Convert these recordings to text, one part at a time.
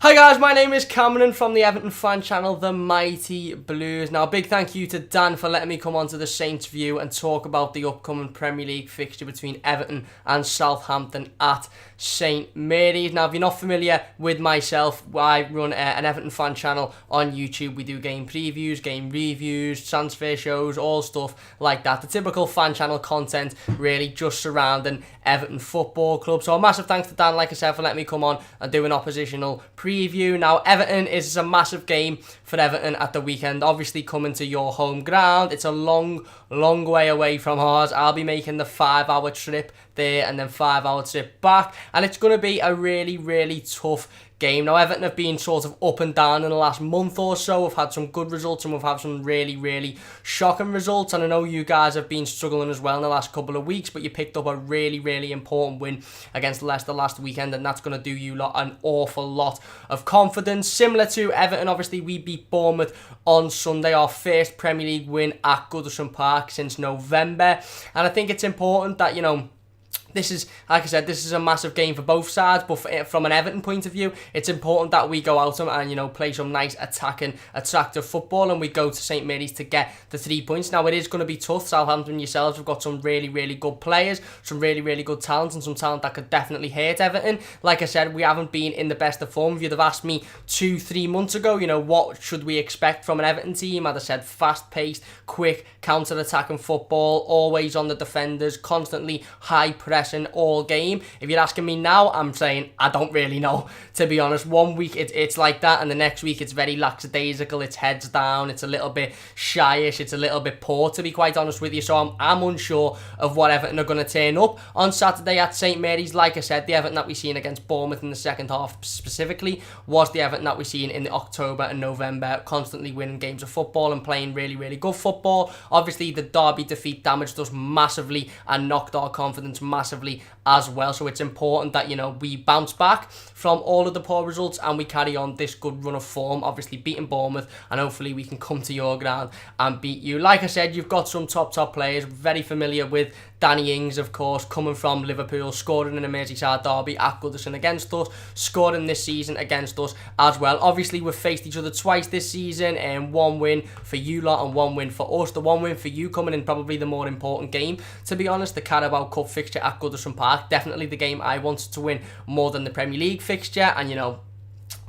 Hi guys, my name is Cameron from the Everton fan channel, The Mighty Blues. Now, a big thank you to Dan for letting me come onto the Saints View and talk about the upcoming Premier League fixture between Everton and Southampton at St.Mary. Now, if you're not familiar with myself, I run an Everton fan channel on YouTube. We do game previews, game reviews, transfer shows, all stuff like that. The typical fan channel content, really just surrounding Everton Football Club. So a massive thanks to Dan, like I said, for letting me come on and do an oppositional preview. Now, Everton is a massive game for Everton at the weekend. Obviously, coming to your home ground. It's a long way away from ours. I'll be making the 5-hour trip there and then 5-hour trip back. And it's going to be a really tough game. Now, Everton have been sort of up and down in the last month or so. We've had some good results and we've had some really shocking results. And I know you guys have been struggling as well in the last couple of weeks, but you picked up a really important win against Leicester last weekend, and that's going to do you lot an awful lot of confidence. Similar to Everton, obviously, we beat Bournemouth on Sunday, our first Premier League win at Goodison Park since November. And I think it's important that, this is, like I said, this is a massive game for both sides, but from an Everton point of view, it's important that we go out and play some nice attacking, attractive football, and we go to St. Mary's to get the 3 points. Now, it is going to be tough. Southampton yourselves have got some really good players, some really good talent, and some talent that could definitely hurt Everton. Like I said, we haven't been in the best of form. If you'd have asked me 2-3 months ago, what should we expect from an Everton team? I'd have said fast-paced, quick, counter-attacking football, always on the defenders, constantly high pressing all game. If you're asking me now, I'm saying I don't really know, to be honest. 1 week it's like that, and the next week it's very lackadaisical, it's heads down, it's a little bit shyish, it's a little bit poor, to be quite honest with you. So I'm unsure of what Everton are going to turn up on Saturday at St. Mary's. Like I said, the Everton that we seen against Bournemouth in the second half specifically was the Everton that we seen in the October and November, constantly winning games of football and playing really good football. Obviously, the Derby defeat damaged us massively and knocked our confidence massively as well. So it's important that, we bounce back from all of the poor results and we carry on this good run of form, obviously beating Bournemouth, and hopefully we can come to your ground and beat you. Like I said, you've got some top players, very familiar with Danny Ings, of course, coming from Liverpool, scoring in a Merseyside derby at Goodison against us, scoring this season against us as well. Obviously, we've faced each other twice this season, and one win for you lot and one win for us. The one win for you coming in probably the more important game, to be honest, the Carabao Cup fixture at Goodison Park. Definitely the game I wanted to win more than the Premier League fixture, and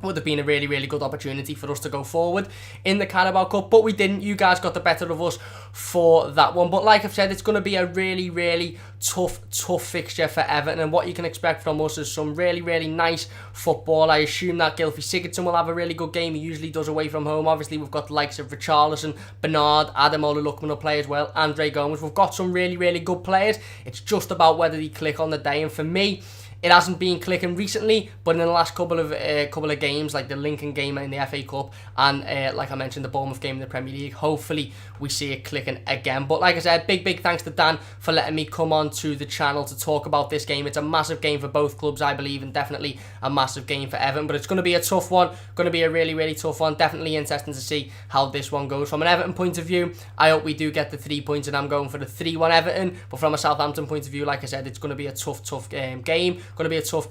would have been a really good opportunity for us to go forward in the Carabao Cup, but we didn't. You guys got the better of us for that one. But like I've said, it's going to be a really tough fixture for Everton, and what you can expect from us is some really nice football. I assume that Gylfi Sigurdsson will have a really good game. He usually does away from home. Obviously, we've got the likes of Richarlison, Bernard, Adam Olulukman will play as well, Andre Gomes. We've got some really good players. It's just about whether they click on the day, and for me, it hasn't been clicking recently, but in the last couple of games, like the Lincoln game in the FA Cup and like I mentioned, the Bournemouth game in the Premier League, hopefully we see it clicking again. But like I said, big thanks to Dan for letting me come on to the channel to talk about this game. It's a massive game for both clubs, I believe, and definitely a massive game for Everton. But it's going to be a tough one, going to be a really tough one. Definitely interesting to see how this one goes. From an Everton point of view, I hope we do get the 3 points, and I'm going for the 3-1 Everton. But from a Southampton point of view, like I said, it's going to be a tough game. Going to be a tough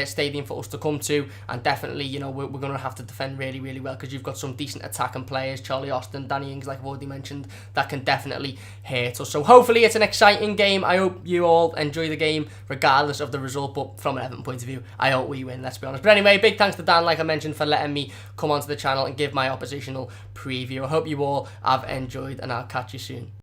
stadium for us to come to, and definitely, we're going to have to defend really well, because you've got some decent attacking players, Charlie Austin, Danny Ings, like I've already mentioned, that can definitely hurt us. So hopefully it's an exciting game. I hope you all enjoy the game regardless of the result, but from an Everton point of view, I hope we win, let's be honest. But anyway, big thanks to Dan, like I mentioned, for letting me come onto the channel and give my oppositional preview. I hope you all have enjoyed, and I'll catch you soon.